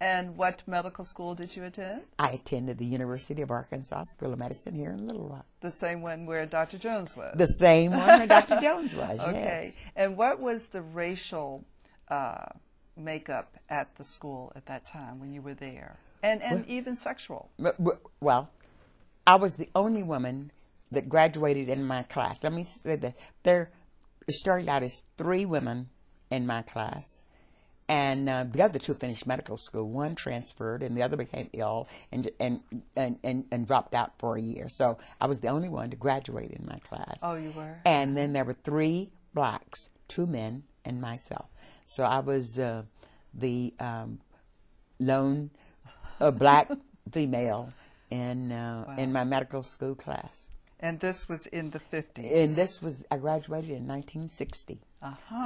And what medical school did you attend? I attended the University of Arkansas School of Medicine here in Little Rock. The same one where Dr. Jones was? The same one where Dr. Jones was, Okay. yes. And what was the racial makeup at the school at that time when you were there? And even sexual? Well, I was the only woman that graduated in my class. Let me say that there started out as 3 women in my class. And the other 2 finished medical school. One transferred, and the other became ill and dropped out for a year. So I was the only one to graduate in my class. Oh, you were? And then there were 3 blacks, 2 men, and myself. So I was the lone black female in my medical school class. And this was in the 50s? And I graduated in 1960.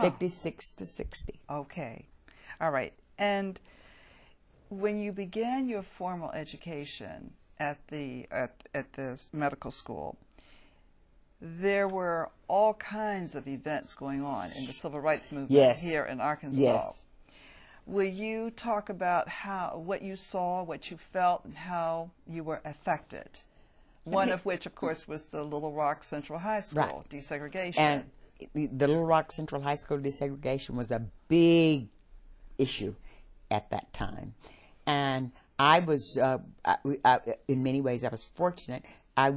56 to 60. Okay. All right. And when you began your formal education at the medical school, there were all kinds of events going on in the civil rights movement here in Arkansas. Yes. Will you talk about what you saw, what you felt, and how you were affected? One of which, of course, was the Little Rock Central High School desegregation. And the Little Rock Central High School desegregation was a big issue at that time. And I was, in many ways, I was fortunate. I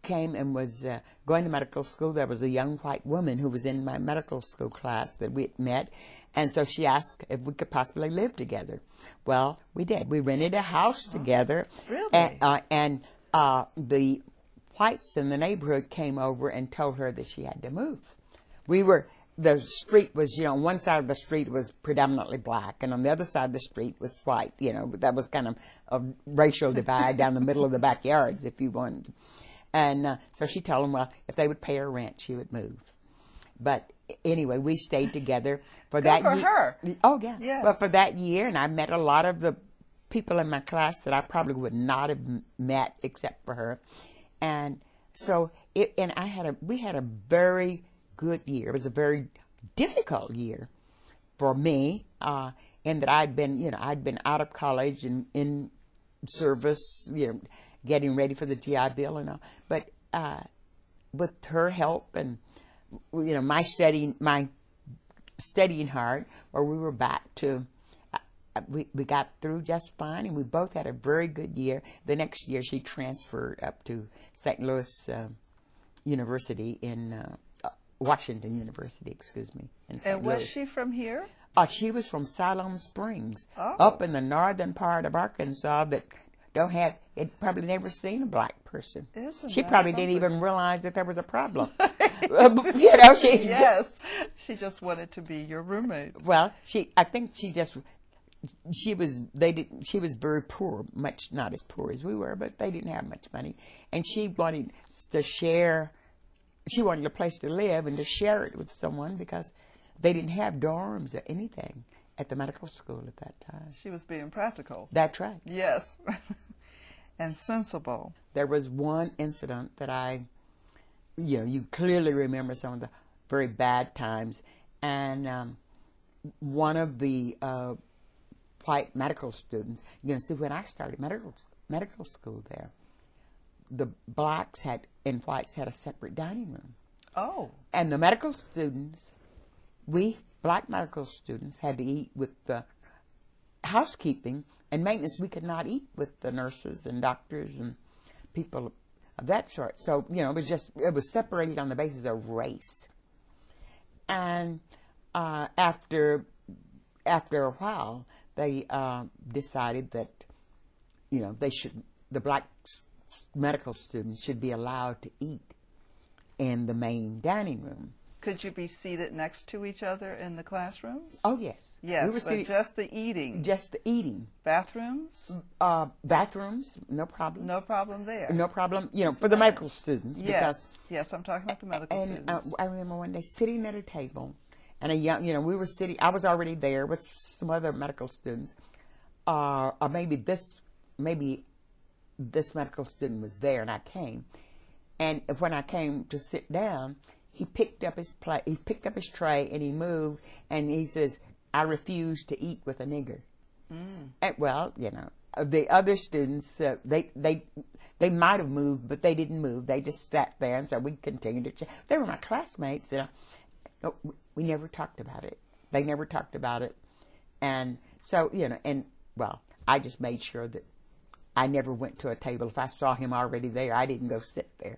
came and was going to medical school. There was a young white woman who was in my medical school class that we had met. And so she asked if we could possibly live together. Well, we did. We rented a house together. Really? And the whites in the neighborhood came over and told her that she had to move. The street was, on one side of the street was predominantly black, and on the other side of the street was white. That was kind of a racial divide down the middle of the backyards, if you wanted. And so she told them, well, if they would pay her rent, she would move. But anyway, we stayed together for that year. Good for her. Oh, yeah. Yes. But for that year, and I met a lot of the people in my class that I probably would not have met except for her. And so, we had a very good year. It was a very difficult year for me, in that I'd been out of college and in service, getting ready for the GI Bill and all. But with her help and my studying hard, or we were back to. We got through just fine, and we both had a very good year. The next year, she transferred up to St. Louis University in Washington University, excuse me. In St. And was Louis. she from here? She was from Siloam Springs, Oh. up in the northern part of Arkansas that it probably never seen a black person. She probably didn't even realize that there was a problem. Yes, she just wanted to be your roommate. Well, I think she was very poor, much not as poor as we were, but they didn't have much money. And she wanted to share, she wanted a place to live and to share it with someone because they didn't have dorms or anything at the medical school at that time. She was being practical. That's right. Yes. And sensible. There was one incident that you clearly remember some of the very bad times. And one of the white medical students, see, when I started medical school there, the blacks and whites had a separate dining room. Oh. And the medical students, black medical students, had to eat with the housekeeping and maintenance. We could not eat with the nurses and doctors and people of that sort. So, it was separated on the basis of race. And after a while, they decided that, the black medical students should be allowed to eat in the main dining room. Could you be seated next to each other in the classrooms? Oh, yes. Yes, we were but just the eating. Just the eating. Bathrooms? Bathrooms, no problem. No problem there. No problem, for the medical students. Yes, yes, I'm talking about the medical students. And I remember one day sitting at a table, and we were sitting, I was already there with some other medical students, or maybe this medical student was there, and I came. And when I came to sit down, he picked up his tray, and he moved, and he says, "I refuse to eat with a nigger." And, well, you know, the other students, they might have moved, but they didn't move. They just sat there, and so we continued to chat. They were my classmates. We never talked about it. They never talked about it. And so, you know, and, well, I just made sure that I never went to a table. If I saw him already there, I didn't go sit there.